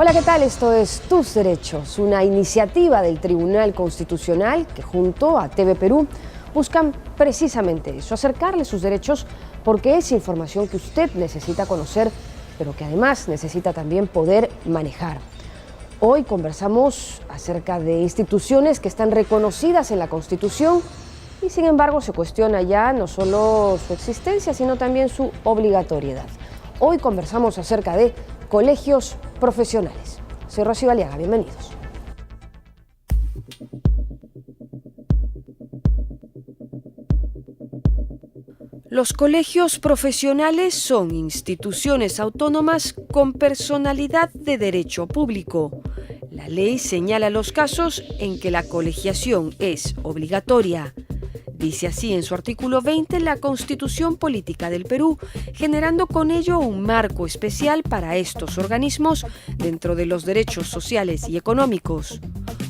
Hola, ¿qué tal? Esto es Tus Derechos, una iniciativa del Tribunal Constitucional que junto a TV Perú buscan precisamente eso, acercarle sus derechos porque es información que usted necesita conocer, pero que además necesita también poder manejar. Hoy conversamos acerca de instituciones que están reconocidas en la Constitución y sin embargo se cuestiona ya no solo su existencia, sino también su obligatoriedad. Hoy conversamos acerca de colegios profesionales. Soy Rosy Baliaga, bienvenidos. Los colegios profesionales son instituciones autónomas con personalidad de derecho público. La ley señala los casos en que la colegiación es obligatoria. Dice así en su artículo 20 la Constitución Política del Perú, generando con ello un marco especial para estos organismos dentro de los derechos sociales y económicos.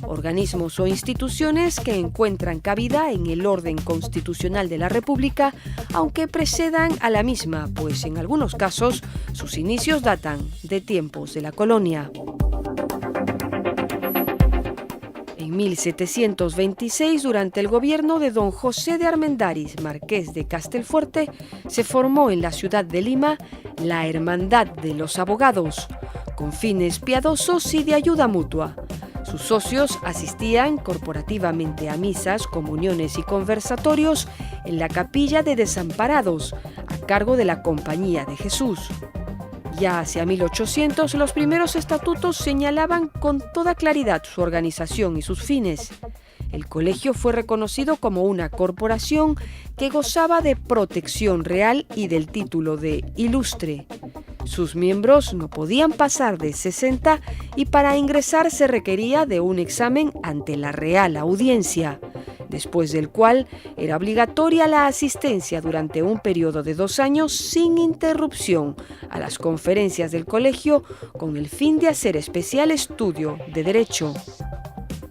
Organismos o instituciones que encuentran cabida en el orden constitucional de la República, aunque precedan a la misma, pues en algunos casos sus inicios datan de tiempos de la colonia. En 1726, durante el gobierno de don José de Armendáriz, marqués de Castelfuerte, se formó en la ciudad de Lima la Hermandad de los Abogados, con fines piadosos y de ayuda mutua. Sus socios asistían corporativamente a misas, comuniones y conversatorios en la Capilla de Desamparados, a cargo de la Compañía de Jesús. Ya hacia 1800, los primeros estatutos señalaban con toda claridad su organización y sus fines. El colegio fue reconocido como una corporación que gozaba de protección real y del título de ilustre. Sus miembros no podían pasar de 60 y para ingresar se requería de un examen ante la Real Audiencia, después del cual era obligatoria la asistencia durante un periodo de 2 años sin interrupción a las conferencias del colegio con el fin de hacer especial estudio de derecho.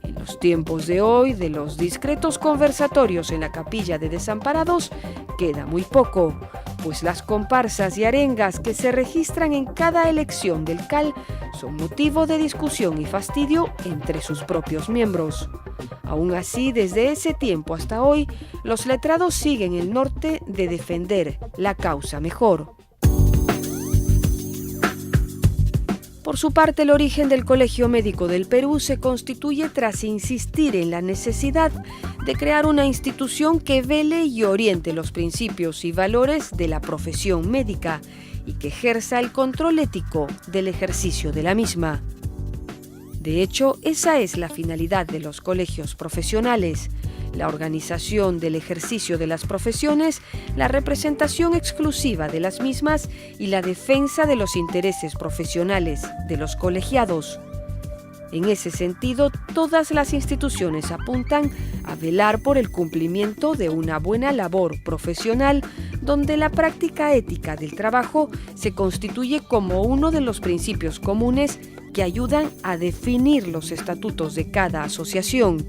En los tiempos de hoy, de los discretos conversatorios en la Capilla de Desamparados, queda muy poco, pues las comparsas y arengas que se registran en cada elección del CAL son motivo de discusión y fastidio entre sus propios miembros. Aún así, desde ese tiempo hasta hoy, los letrados siguen el norte de defender la causa mejor. Por su parte, el origen del Colegio Médico del Perú se constituye tras insistir en la necesidad de crear una institución que vele y oriente los principios y valores de la profesión médica y que ejerza el control ético del ejercicio de la misma. De hecho, esa es la finalidad de los colegios profesionales: la organización del ejercicio de las profesiones, la representación exclusiva de las mismas y la defensa de los intereses profesionales de los colegiados. En ese sentido, todas las instituciones apuntan a velar por el cumplimiento de una buena labor profesional, donde la práctica ética del trabajo se constituye como uno de los principios comunes que ayudan a definir los estatutos de cada asociación.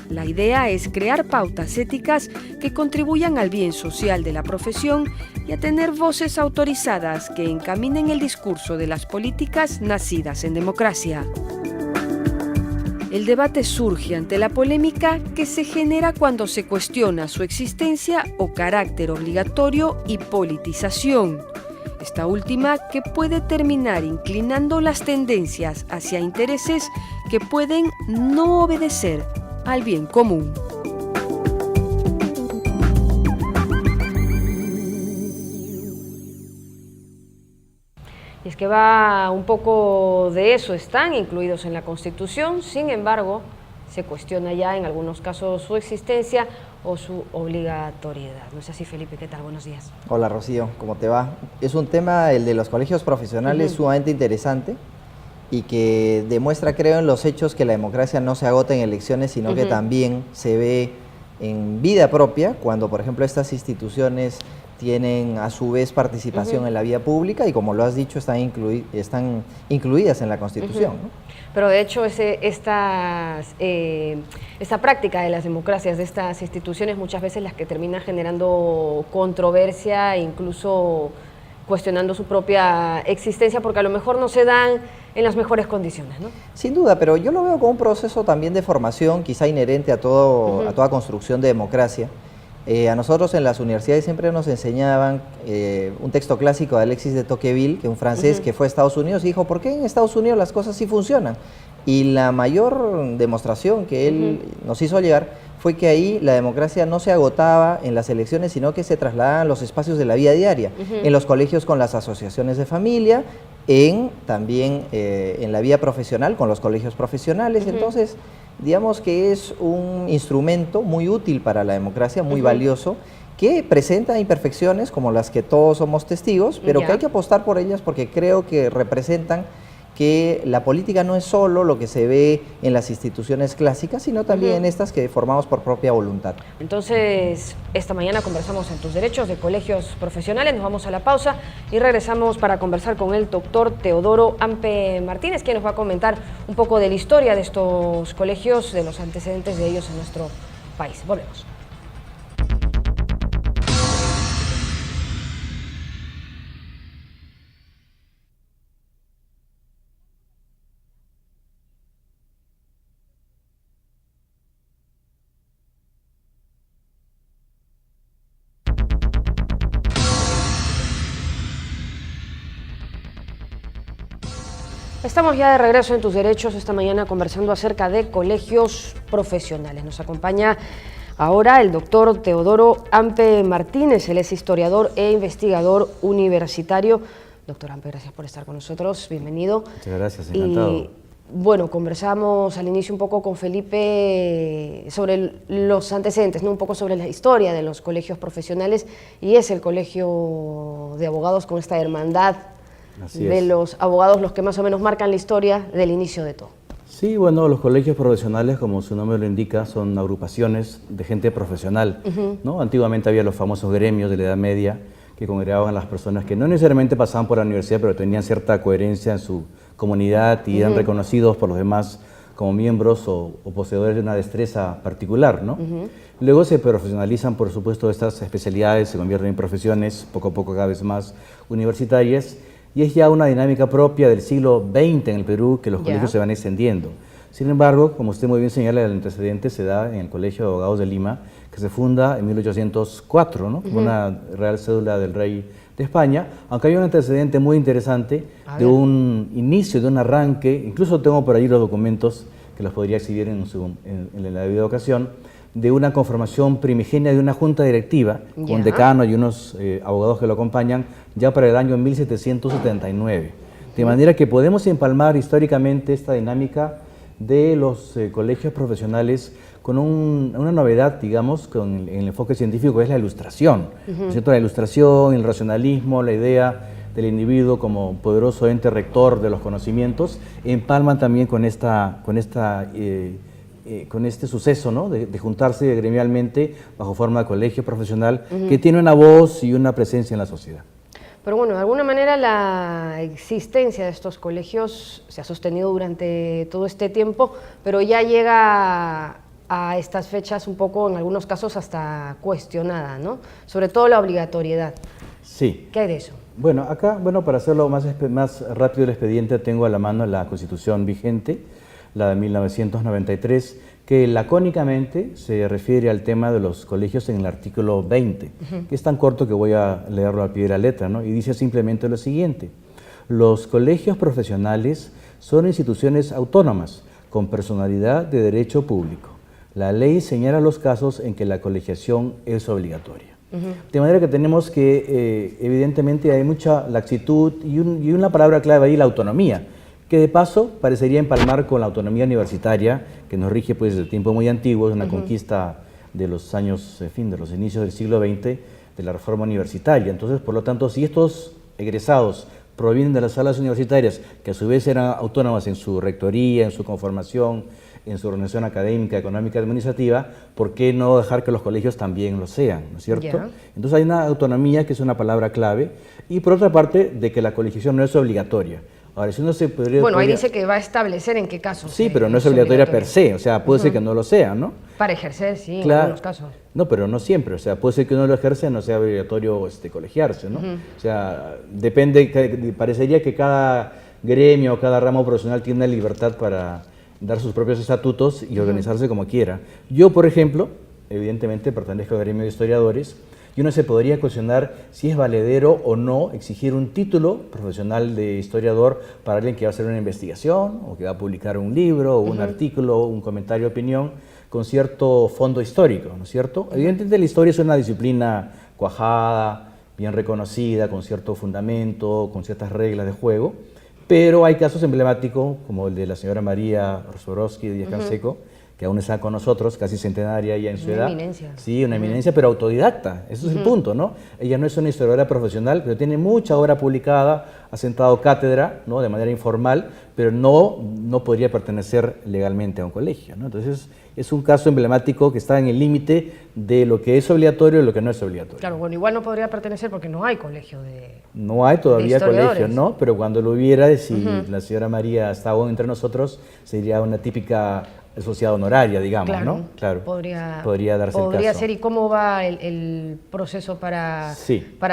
La idea es crear pautas éticas que contribuyan al bien social de la profesión y a tener voces autorizadas que encaminen el discurso de las políticas nacidas en democracia. El debate surge ante la polémica que se genera cuando se cuestiona su existencia o carácter obligatorio y politización. Esta última que puede terminar inclinando las tendencias hacia intereses que pueden no obedecer al bien común. Y es que va un poco de eso, están incluidos en la Constitución, sin embargo, se cuestiona ya en algunos casos su existencia o su obligatoriedad. ¿No es así, Felipe? ¿Qué tal? Buenos días. Hola, Rocío, ¿cómo te va? Es un tema, el de los colegios profesionales, sumamente interesante y que demuestra, creo, en los hechos que la democracia no se agota en elecciones, sino que también se ve en vida propia cuando, por ejemplo, estas instituciones tienen a su vez participación en la vida pública y, como lo has dicho, están incluidas en la Constitución, ¿no? Pero de hecho esta práctica de las democracias, de estas instituciones, muchas veces las que terminan generando controversia, incluso cuestionando su propia existencia porque a lo mejor no se dan en las mejores condiciones, ¿no? Sin duda, pero yo lo veo como un proceso también de formación, quizá inherente a toda construcción de democracia. A nosotros en las universidades siempre nos enseñaban un texto clásico de Alexis de Tocqueville, que es un francés que fue a Estados Unidos y dijo, ¿por qué en Estados Unidos las cosas sí funcionan? Y la mayor demostración que él nos hizo llegar fue que ahí la democracia no se agotaba en las elecciones, sino que se trasladaba a los espacios de la vida diaria, en los colegios con las asociaciones de familia, también en la vida profesional con los colegios profesionales. Entonces, digamos que es un instrumento muy útil para la democracia, muy valioso, que presenta imperfecciones como las que todos somos testigos, pero que hay que apostar por ellas porque creo que representan que la política no es solo lo que se ve en las instituciones clásicas, sino también en estas que formamos por propia voluntad. Entonces, esta mañana conversamos en Tus Derechos de Colegios Profesionales, nos vamos a la pausa y regresamos para conversar con el doctor Teodoro Ampe Martínez, quien nos va a comentar un poco de la historia de estos colegios, de los antecedentes de ellos en nuestro país. Volvemos. Estamos ya de regreso en Tus Derechos, esta mañana conversando acerca de colegios profesionales. Nos acompaña ahora el doctor Teodoro Ampe Martínez, él es historiador e investigador universitario. Doctor Ampe, gracias por estar con nosotros, bienvenido. Muchas gracias, encantado. Y bueno, conversamos al inicio un poco con Felipe sobre los antecedentes, ¿no? Un poco sobre la historia de los colegios profesionales, y es el colegio de abogados con esta hermandad de los abogados los que más o menos marcan la historia del inicio de todo. Sí, bueno, los colegios profesionales, como su nombre lo indica, son agrupaciones de gente profesional, ¿no? Antiguamente había los famosos gremios de la Edad Media que congregaban a las personas que no necesariamente pasaban por la universidad, pero tenían cierta coherencia en su comunidad y eran reconocidos por los demás como miembros o poseedores de una destreza particular, ¿no? Luego se profesionalizan, por supuesto, estas especialidades, se convierten en profesiones, poco a poco cada vez más universitarias, y es ya una dinámica propia del siglo XX en el Perú que los colegios se van extendiendo. Sin embargo, como usted muy bien señala, el antecedente se da en el Colegio de Abogados de Lima, que se funda en 1804, ¿no? Con una real cédula del rey de España, aunque hay un antecedente muy interesante de un inicio, de un arranque, incluso tengo por ahí los documentos que los podría exhibir en la debida ocasión, de una conformación primigenia de una junta directiva, con decano y unos abogados que lo acompañan, ya para el año 1779. De manera que podemos empalmar históricamente esta dinámica de los colegios profesionales con una novedad, digamos, con el enfoque científico, que es la ilustración, ¿cierto? La ilustración, el racionalismo, la idea del individuo como poderoso ente rector de los conocimientos, empalman también con este suceso, ¿no? de juntarse gremialmente bajo forma de colegio profesional que tiene una voz y una presencia en la sociedad. Pero bueno, de alguna manera la existencia de estos colegios se ha sostenido durante todo este tiempo, pero ya llega a estas fechas un poco, en algunos casos, hasta cuestionada, ¿no? Sobre todo la obligatoriedad. Sí. ¿Qué hay de eso? Bueno, acá, para hacerlo más rápido el expediente, tengo a la mano la Constitución vigente, la de 1993, que lacónicamente se refiere al tema de los colegios en el artículo 20, que es tan corto que voy a leerlo al pie de la letra, ¿no? Y dice simplemente lo siguiente: los colegios profesionales son instituciones autónomas con personalidad de derecho público. La ley señala los casos en que la colegiación es obligatoria. De manera que tenemos que, evidentemente, hay mucha laxitud y una palabra clave ahí, la autonomía, que de paso parecería empalmar con la autonomía universitaria, que nos rige pues desde tiempo muy antiguo, es una conquista de los años, en fin, de los inicios del siglo XX, de la reforma universitaria. Entonces, por lo tanto, si estos egresados provienen de las salas universitarias, que a su vez eran autónomas en su rectoría, en su conformación, en su organización académica, económica, administrativa, ¿por qué no dejar que los colegios también lo sean? ¿No es cierto? Entonces hay una autonomía que es una palabra clave, y por otra parte, de que la colegiación no es obligatoria. Ahora, si uno se podría... Bueno, ahí dice que va a establecer en qué casos. Sí, pero no es obligatoria per se, o sea, puede ser que no lo sea, ¿no? Para ejercer, sí, en Claro. algunos casos. No, pero no siempre, o sea, puede ser que uno lo ejerce, no sea obligatorio colegiarse, ¿no? O sea, depende, parecería que cada gremio o cada ramo profesional tiene la libertad para dar sus propios estatutos y organizarse como quiera. Yo, por ejemplo, evidentemente pertenezco al gremio de historiadores, y uno se podría cuestionar si es valedero o no exigir un título profesional de historiador para alguien que va a hacer una investigación o que va a publicar un libro o un artículo, un comentario de opinión con cierto fondo histórico, ¿no es cierto? Evidentemente la historia es una disciplina cuajada, bien reconocida, con cierto fundamento, con ciertas reglas de juego, pero hay casos emblemáticos como el de la señora María Orzorowski de Díaz-Canseco, que aún está con nosotros, casi centenaria ya en su edad. Una eminencia. Sí, una eminencia, pero autodidacta, eso es el punto, ¿no? Ella no es una historiadora profesional, pero tiene mucha obra publicada, ha sentado cátedra, ¿no?, de manera informal, pero no podría pertenecer legalmente a un colegio, ¿no? Entonces, es un caso emblemático que está en el límite de lo que es obligatorio y lo que no es obligatorio. Claro, bueno, igual no podría pertenecer porque no hay colegio de No hay todavía colegio, ¿no? Pero cuando lo hubiera, si la señora María está aún entre nosotros, sería una típica asociada honoraria, digamos, claro, ¿no? Claro, podría darse el caso. Podría ser. ¿Y cómo va el proceso para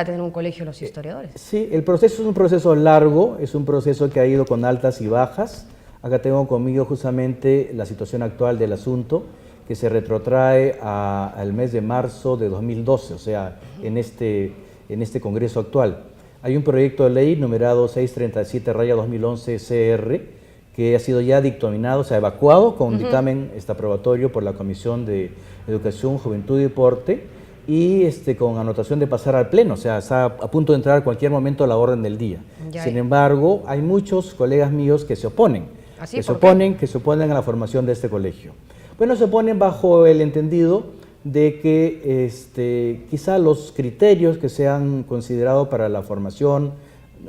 tener un colegio de los historiadores? Sí, el proceso es un proceso largo, es un proceso que ha ido con altas y bajas. Acá tengo conmigo justamente la situación actual del asunto, que se retrotrae al mes de marzo de 2012, o sea, en este Congreso actual. Hay un proyecto de ley numerado 637/2011 CR, que ha sido ya dictaminado, o sea, evacuado con un dictamen aprobatorio por la Comisión de Educación, Juventud y Deporte, y con anotación de pasar al Pleno, o sea, está a punto de entrar a cualquier momento a la orden del día. Sin embargo, hay muchos colegas míos que se oponen, que se oponen a la formación de este colegio. Bueno, se oponen bajo el entendido de que quizá los criterios que se han considerado para la formación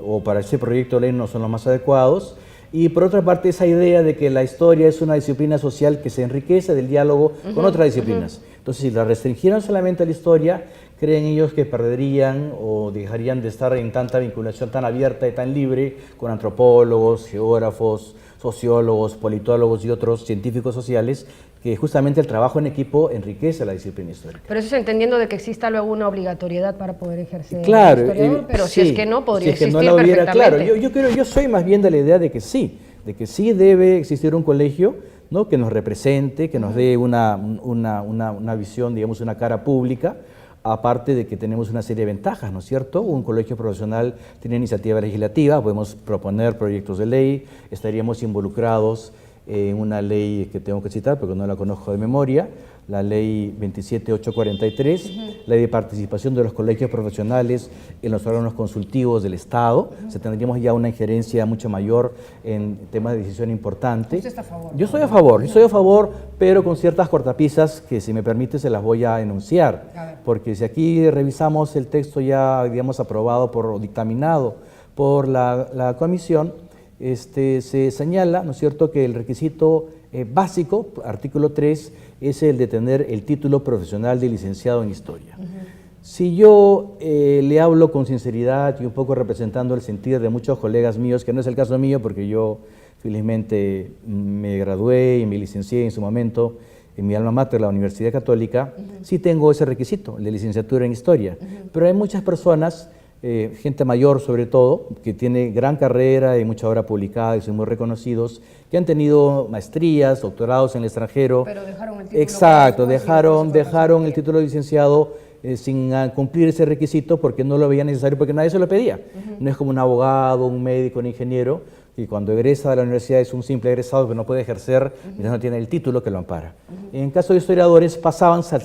o para ese proyecto de ley no son los más adecuados. Y por otra parte, esa idea de que la historia es una disciplina social que se enriquece del diálogo con otras disciplinas. Entonces, si la restringieran solamente a la historia, creen ellos que perderían o dejarían de estar en tanta vinculación tan abierta y tan libre con antropólogos, geógrafos, sociólogos, politólogos y otros científicos sociales, que justamente el trabajo en equipo enriquece la disciplina histórica. Pero eso es entendiendo de que exista luego una obligatoriedad para poder ejercer claro, el historiador, pero si es que no, podría existir no lo hubiera, perfectamente. Claro, yo soy más bien de la idea de que sí debe existir un colegio, ¿no?, que nos represente, que nos dé una visión, digamos, una cara pública, aparte de que tenemos una serie de ventajas, ¿no es cierto? Un colegio profesional tiene iniciativa legislativa, podemos proponer proyectos de ley, estaríamos involucrados en una ley que tengo que citar porque no la conozco de memoria, la ley 27843, ley de participación de los colegios profesionales en los órganos consultivos del Estado. O sea, tendríamos ya una injerencia mucho mayor en temas de decisión importante. ¿Usted está a favor? Yo soy a favor, pero con ciertas cortapisas que, si me permite, se las voy a enunciar. Porque si aquí revisamos el texto ya, digamos, aprobado o dictaminado por la comisión, se señala, ¿no es cierto?, que el requisito básico, artículo 3, es el de tener el título profesional de licenciado en Historia. Si yo le hablo con sinceridad y un poco representando el sentir de muchos colegas míos, que no es el caso mío porque yo felizmente me gradué y me licencié en su momento en mi alma mater, la Universidad Católica, sí tengo ese requisito, el de licenciatura en Historia, pero hay muchas personas, gente mayor sobre todo, que tiene gran carrera y mucha obra publicada y son muy reconocidos, que han tenido maestrías, doctorados en el extranjero. Pero dejaron el título. Exacto, dejaron el título de licenciado sin cumplir ese requisito porque no lo veía necesario, porque nadie se lo pedía. No es como un abogado, un médico, un ingeniero, y cuando egresa de la universidad es un simple egresado que no puede ejercer mientras no tiene el título que lo ampara. En caso de historiadores,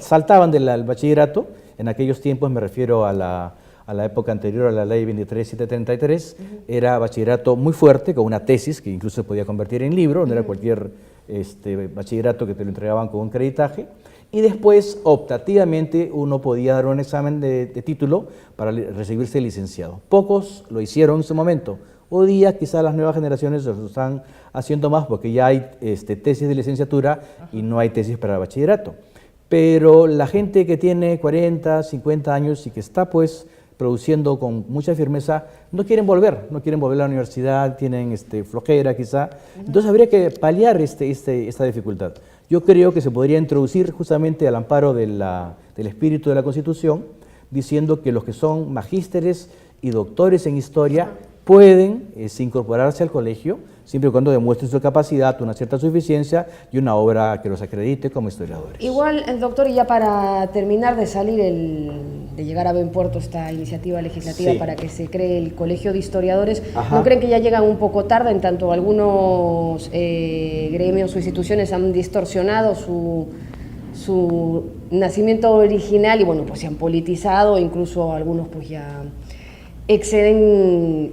saltaban del bachillerato, en aquellos tiempos, me refiero a la época anterior a la ley 23733, era bachillerato muy fuerte, con una tesis que incluso se podía convertir en libro, no era cualquier bachillerato que te lo entregaban con un creditaje, y después optativamente uno podía dar un examen de título para recibirse licenciado. Pocos lo hicieron en su momento. Hoy día quizás las nuevas generaciones lo están haciendo más porque ya hay tesis de licenciatura y no hay tesis para bachillerato. Pero la gente que tiene 40, 50 años y que está pues produciendo con mucha firmeza, no quieren volver a la universidad, tienen flojera quizá. Entonces habría que paliar esta dificultad. Yo creo que se podría introducir justamente al amparo del espíritu de la Constitución, diciendo que los que son magísteres y doctores en historia pueden incorporarse al colegio, siempre y cuando demuestren su capacidad, una cierta suficiencia y una obra que los acredite como historiadores. Igual, el doctor, y ya para terminar de salir, de llegar a buen puerto esta iniciativa legislativa para que se cree el Colegio de Historiadores, ¿no creen que ya llegan un poco tarde, en tanto algunos gremios o instituciones han distorsionado su nacimiento original y bueno, pues se han politizado, incluso algunos pues ya exceden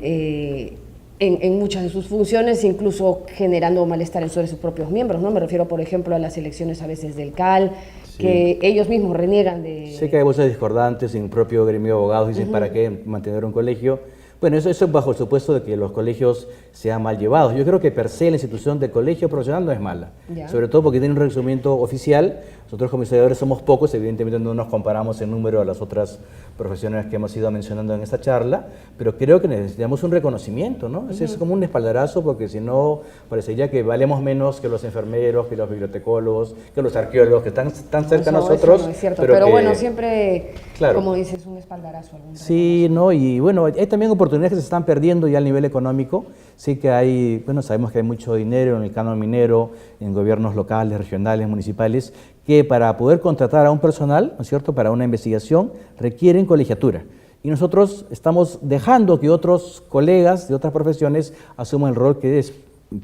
en muchas de sus funciones, incluso generando malestar entre sus propios miembros, ¿no? Me refiero, por ejemplo, a las elecciones a veces del CAL, que ellos mismos reniegan de... Sé que hay voces discordantes en el propio gremio de abogados, dicen ¿para qué mantener un colegio? Bueno, eso es bajo el supuesto de que los colegios sean mal llevados. Yo creo que per se la institución de colegio profesional no es mala, sobre todo porque tiene un reconocimiento oficial. Nosotros como historiadores somos pocos, evidentemente no nos comparamos en número a las otras profesiones que hemos ido mencionando en esta charla, pero creo que necesitamos un reconocimiento, ¿no? Es como un espaldarazo, porque si no parecería que valemos menos que los enfermeros, que los bibliotecólogos, que los arqueólogos, que están cerca de nosotros. Eso no es cierto, pero bueno, siempre, como dices, un espaldarazo. Sí, ¿no? Y bueno, hay también oportunidades que se están perdiendo ya a nivel económico. Sí que hay, bueno, sabemos que hay mucho dinero en el canon minero, en gobiernos locales, regionales, municipales, que para poder contratar a un personal, ¿no es cierto?, para una investigación, requieren colegiatura. Y nosotros estamos dejando que otros colegas de otras profesiones asuman el rol que es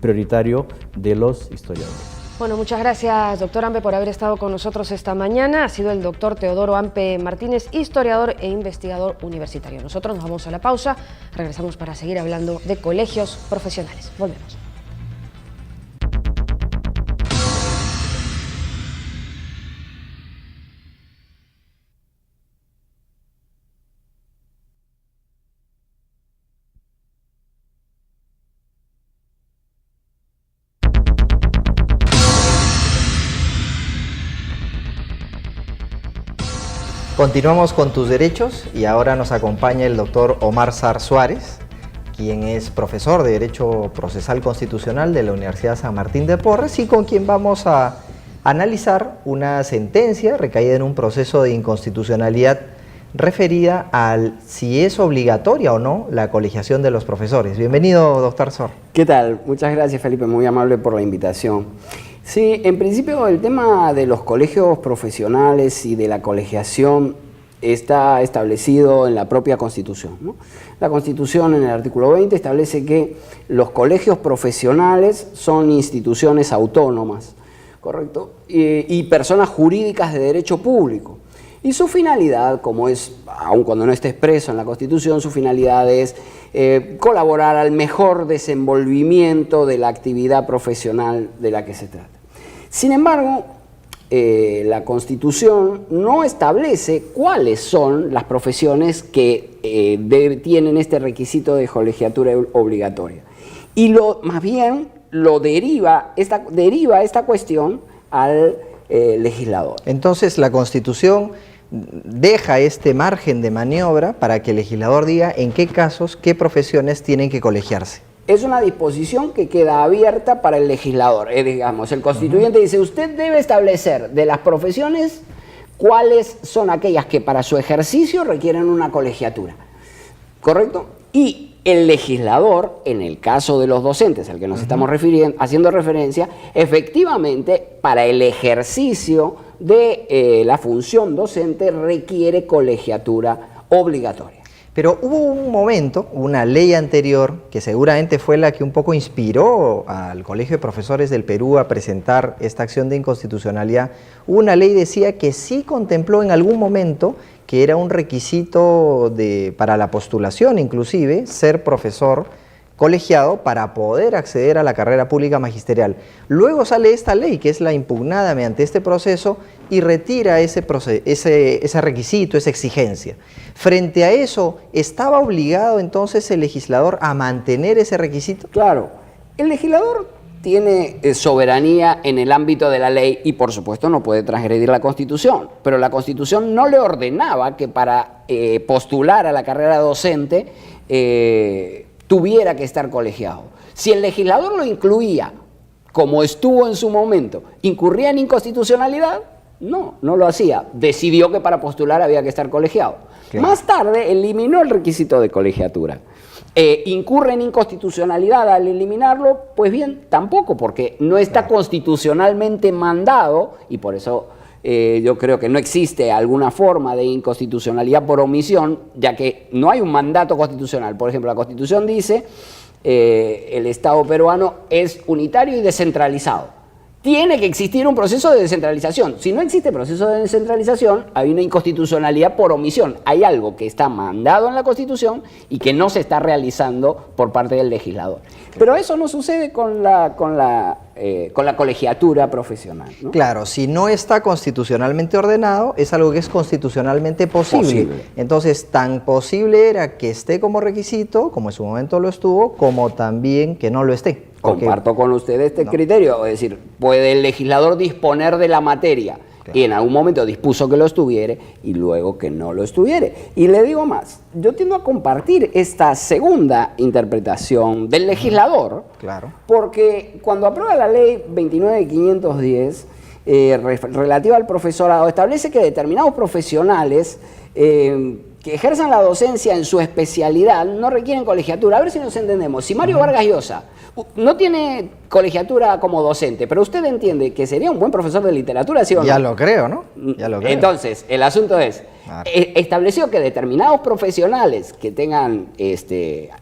prioritario de los historiadores. Bueno, muchas gracias, doctor Ampe, por haber estado con nosotros esta mañana. Ha sido el doctor Teodoro Ampe Martínez, historiador e investigador universitario. Nosotros nos vamos a la pausa, regresamos para seguir hablando de colegios profesionales. Volvemos. Continuamos con Tus Derechos y ahora nos acompaña el doctor Omar Sar Suárez, quien es profesor de Derecho Procesal Constitucional de la Universidad San Martín de Porres y con quien vamos a analizar una sentencia recaída en un proceso de inconstitucionalidad referida al si es obligatoria o no la colegiación de los profesores. Bienvenido, doctor Sor. ¿Qué tal? Muchas gracias, Felipe, muy amable por la invitación. Sí, en principio el tema de los colegios profesionales y de la colegiación está establecido en la propia Constitución, ¿no? La Constitución en el artículo 20 establece que los colegios profesionales son instituciones autónomas, ¿correcto? Y personas jurídicas de derecho público. Y su finalidad, como es, aun cuando no esté expreso en la Constitución, su finalidad es colaborar al mejor desenvolvimiento de la actividad profesional de la que se trata. Sin embargo, la Constitución no establece cuáles son las profesiones que tienen este requisito de colegiatura obligatoria. Y más bien lo deriva esta cuestión al legislador. Entonces la Constitución deja este margen de maniobra para que el legislador diga en qué casos, qué profesiones tienen que colegiarse. Es una disposición que queda abierta para el legislador. Digamos, el constituyente dice, usted debe establecer de las profesiones cuáles son aquellas que para su ejercicio requieren una colegiatura, ¿correcto? Y el legislador, en el caso de los docentes al que nos estamos haciendo referencia, efectivamente, para el ejercicio de la función docente requiere colegiatura obligatoria. Pero hubo un momento, una ley anterior, que seguramente fue la que un poco inspiró al Colegio de Profesores del Perú a presentar esta acción de inconstitucionalidad. Una ley decía que sí contempló en algún momento que era un requisito para la postulación, inclusive, ser profesor colegiado para poder acceder a la carrera pública magisterial. Luego sale esta ley, que es la impugnada mediante este proceso, y retira ese requisito, esa exigencia. Frente a eso, ¿estaba obligado entonces el legislador a mantener ese requisito? Claro, el legislador tiene soberanía en el ámbito de la ley y por supuesto no puede transgredir la Constitución, pero la Constitución no le ordenaba que para postular a la carrera docente tuviera que estar colegiado. Si el legislador lo incluía como estuvo en su momento, ¿incurría en inconstitucionalidad? No, no lo hacía. Decidió que para postular había que estar colegiado. Claro. Más tarde eliminó el requisito de colegiatura. ¿Incurre en inconstitucionalidad al eliminarlo? Pues bien, tampoco, porque no está constitucionalmente mandado, y por eso yo creo que no existe alguna forma de inconstitucionalidad por omisión, ya que no hay un mandato constitucional. Por ejemplo, la Constitución dice el Estado peruano es unitario y descentralizado. Tiene que existir un proceso de descentralización. Si no existe proceso de descentralización, hay una inconstitucionalidad por omisión. Hay algo que está mandado en la Constitución y que no se está realizando por parte del legislador. Pero eso no sucede con la colegiatura profesional, ¿no? Claro, si no está constitucionalmente ordenado, es algo que es constitucionalmente posible. Entonces, tan posible era que esté como requisito, como en su momento lo estuvo, como también que no lo esté. Comparto con usted este criterio, es decir, puede el legislador disponer de la materia, claro, y en algún momento dispuso que lo estuviere y luego que no lo estuviere. Y le digo más, yo tiendo a compartir esta segunda interpretación del legislador, claro, porque cuando aprueba la ley 29.510 relativa al profesorado, establece que determinados profesionales que ejerzan la docencia en su especialidad no requieren colegiatura. A ver si nos entendemos. Si Mario Vargas Llosa no tiene colegiatura como docente, pero usted entiende que sería un buen profesor de literatura, ¿sí o no? Ya lo creo, ¿no? Ya lo creo. Entonces, el asunto es, estableció que determinados profesionales que tengan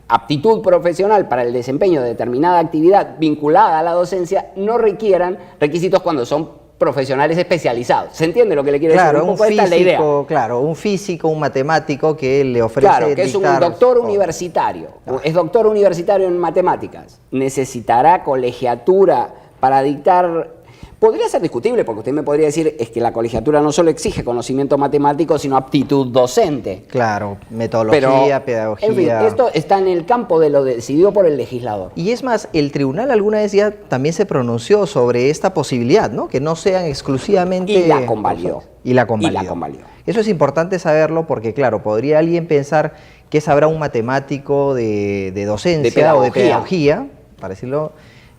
aptitud profesional para el desempeño de determinada actividad vinculada a la docencia no requieran requisitos cuando son profesionales especializados. ¿Se entiende lo que le quiero decir? Un poco físico, esta es la idea. Claro, un físico, un matemático que le ofrece Claro, que es un doctor universitario, es doctor universitario en matemáticas. Necesitará colegiatura para dictar. Podría ser discutible, porque usted me podría decir, es que la colegiatura no solo exige conocimiento matemático, sino aptitud docente. Claro, metodología, pedagogía. En fin, esto está en el campo de lo decidido por el legislador. Y es más, el tribunal alguna vez ya también se pronunció sobre esta posibilidad, ¿no? Que no sean exclusivamente... Y la convalió. Y la convalió. Eso es importante saberlo porque, claro, podría alguien pensar que sabrá un matemático de docencia o de pedagogía, para decirlo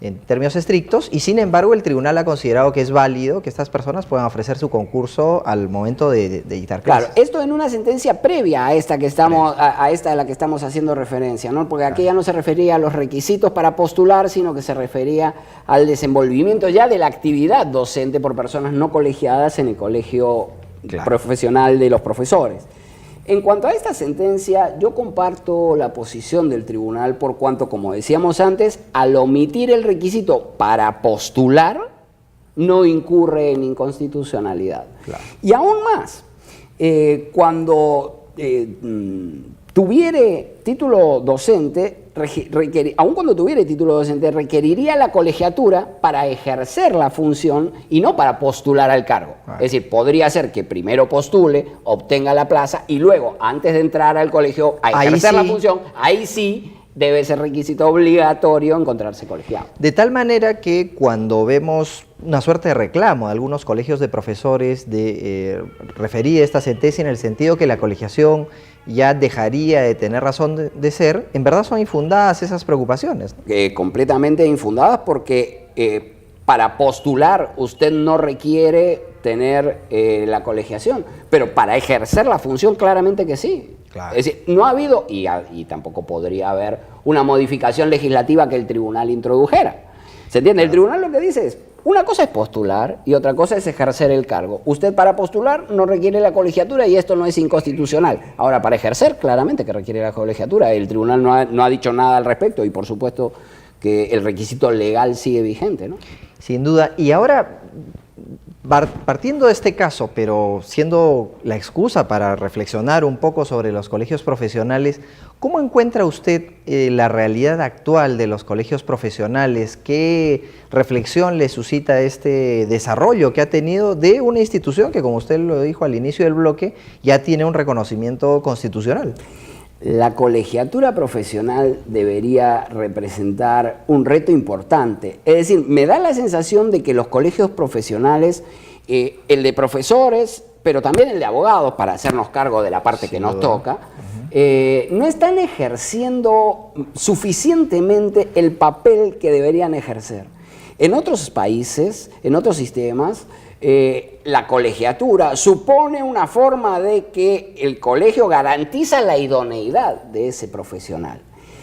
en términos estrictos, y sin embargo el tribunal ha considerado que es válido que estas personas puedan ofrecer su concurso al momento de dictar clases. Claro, esto en una sentencia previa a esta que estamos, a esta de la que estamos haciendo referencia, ¿no? Porque aquella no se refería a los requisitos para postular, sino que se refería al desenvolvimiento ya de la actividad docente por personas no colegiadas en el colegio profesional de los profesores. En cuanto a esta sentencia, yo comparto la posición del tribunal por cuanto, como decíamos antes, al omitir el requisito para postular, no incurre en inconstitucionalidad. Claro. Y aún más, cuando tuviere título docente, aun cuando tuviera título docente, requeriría la colegiatura para ejercer la función y no para postular al cargo. Es decir, podría ser que primero postule, obtenga la plaza y luego, antes de entrar al colegio a ejercer la función, ahí sí debe ser requisito obligatorio encontrarse colegiado. De tal manera que cuando vemos una suerte de reclamo de algunos colegios de profesores refería esta sentencia en el sentido que la colegiación ya dejaría de tener razón de ser, en verdad son infundadas esas preocupaciones. Completamente infundadas porque para postular usted no requiere tener la colegiación, pero para ejercer la función claramente que sí. Claro. Es decir, no ha habido, y tampoco podría haber, una modificación legislativa que el tribunal introdujera. ¿Se entiende? Claro. El tribunal lo que dice es, una cosa es postular y otra cosa es ejercer el cargo. Usted para postular no requiere la colegiatura y esto no es inconstitucional. Ahora, para ejercer, claramente que requiere la colegiatura. El tribunal no ha dicho nada al respecto y por supuesto que el requisito legal sigue vigente, ¿no? Sin duda. Y ahora, partiendo de este caso, pero siendo la excusa para reflexionar un poco sobre los colegios profesionales, ¿cómo encuentra usted la realidad actual de los colegios profesionales? ¿Qué reflexión le suscita este desarrollo que ha tenido de una institución que, como usted lo dijo al inicio del bloque, ya tiene un reconocimiento constitucional? La colegiatura profesional debería representar un reto importante. Es decir, me da la sensación de que los colegios profesionales, el de profesores, pero también el de abogados, para hacernos cargo de la parte que nos toca, no están ejerciendo suficientemente el papel que deberían ejercer. En otros países, en otros sistemas, la colegiatura supone una forma de que el colegio garantiza la idoneidad de ese profesional.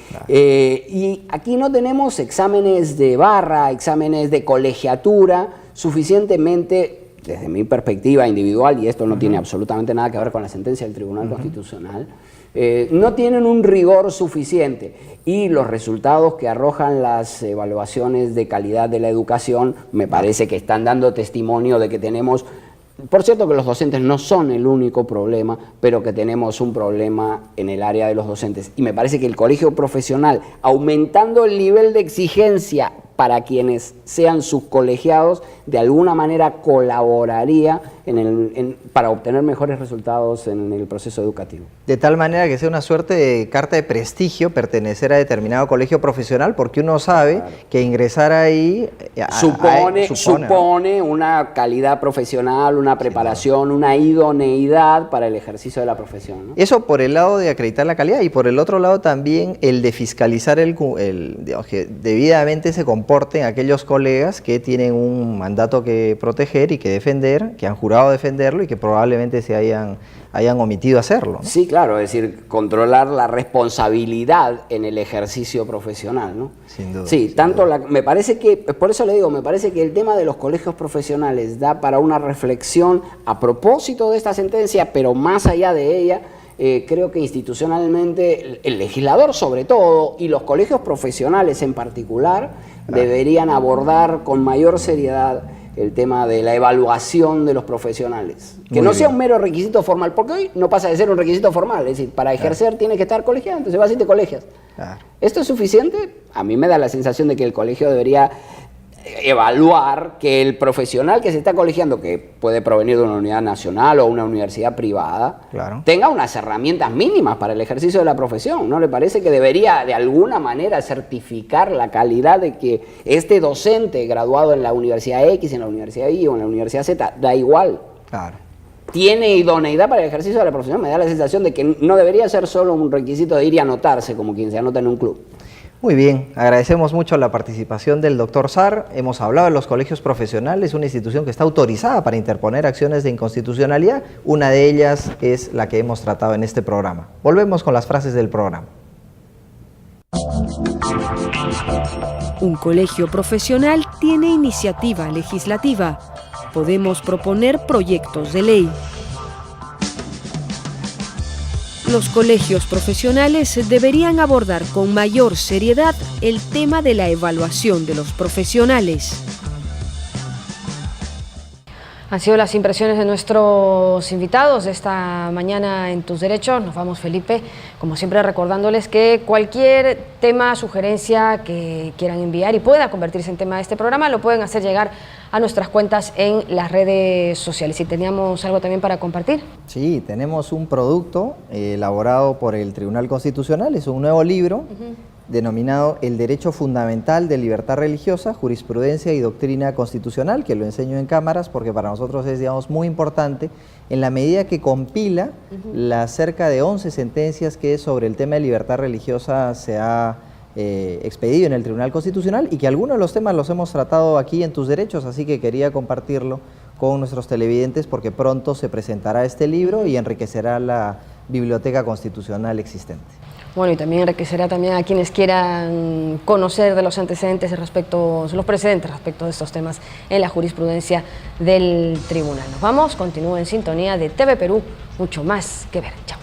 Claro. Y aquí no tenemos exámenes de barra, exámenes de colegiatura suficientemente, desde mi perspectiva individual, y esto no tiene absolutamente nada que ver con la sentencia del Tribunal Constitucional, no tienen un rigor suficiente, y los resultados que arrojan las evaluaciones de calidad de la educación me parece que están dando testimonio de que tenemos, por cierto que los docentes no son el único problema, pero que tenemos un problema en el área de los docentes, y me parece que el colegio profesional, aumentando el nivel de exigencia para quienes sean sus colegiados, de alguna manera colaboraría para obtener mejores resultados en el proceso educativo. De tal manera que sea una suerte de carta de prestigio pertenecer a determinado colegio profesional, porque uno sabe que ingresar ahí supone una calidad profesional, una preparación, una idoneidad para el ejercicio de la profesión, ¿no? Eso por el lado de acreditar la calidad, y por el otro lado también el de fiscalizar digamos, que debidamente se comporten aquellos colegas que tienen un mandato que proteger y que defender, que han jurado defenderlo y que probablemente se hayan omitido hacerlo, ¿no? Sí, claro, es decir, controlar la responsabilidad en el ejercicio profesional, ¿no? Sin duda. Sí, sin tanto duda. me parece que, por eso le digo, me parece que el tema de los colegios profesionales da para una reflexión a propósito de esta sentencia, pero más allá de ella. Creo que institucionalmente el legislador sobre todo y los colegios profesionales en particular deberían abordar con mayor seriedad el tema de la evaluación de los profesionales. Que no sea un mero requisito formal, porque hoy no pasa de ser un requisito formal, es decir, para ejercer tienes que estar colegiado, entonces vas y te colegias. ¿Esto es suficiente? A mí me da la sensación de que el colegio debería evaluar que el profesional que se está colegiando, que puede provenir de una unidad nacional o una universidad privada, tenga unas herramientas mínimas para el ejercicio de la profesión. ¿No le parece que debería de alguna manera certificar la calidad de que este docente graduado en la Universidad X, en la Universidad Y o en la Universidad Z, da igual? Tiene idoneidad para el ejercicio de la profesión? Me da la sensación de que no debería ser solo un requisito de ir y anotarse como quien se anota en un club. Muy bien, agradecemos mucho la participación del doctor Sarr. Hemos hablado de los colegios profesionales, una institución que está autorizada para interponer acciones de inconstitucionalidad. Una de ellas es la que hemos tratado en este programa. Volvemos con las frases del programa. Un colegio profesional tiene iniciativa legislativa. Podemos proponer proyectos de ley. Los colegios profesionales deberían abordar con mayor seriedad el tema de la evaluación de los profesionales. Han sido las impresiones de nuestros invitados esta mañana en Tus Derechos. Nos vamos, Felipe, como siempre recordándoles que cualquier tema, sugerencia que quieran enviar y pueda convertirse en tema de este programa, lo pueden hacer llegar a nuestras cuentas en las redes sociales. ¿Y teníamos algo también para compartir? Sí, tenemos un producto elaborado por el Tribunal Constitucional, es un nuevo libro denominado El Derecho Fundamental de Libertad Religiosa, Jurisprudencia y Doctrina Constitucional, que lo enseño en cámaras porque para nosotros es, digamos, muy importante en la medida que compila las cerca de 11 sentencias que sobre el tema de libertad religiosa se ha expedido en el Tribunal Constitucional, y que algunos de los temas los hemos tratado aquí en Tus Derechos, así que quería compartirlo con nuestros televidentes porque pronto se presentará este libro y enriquecerá la biblioteca constitucional existente. Bueno, y también enriquecerá también a quienes quieran conocer de los antecedentes los precedentes respecto de estos temas en la jurisprudencia del tribunal. Nos vamos, continúen en sintonía de TV Perú, mucho más que ver. Chao.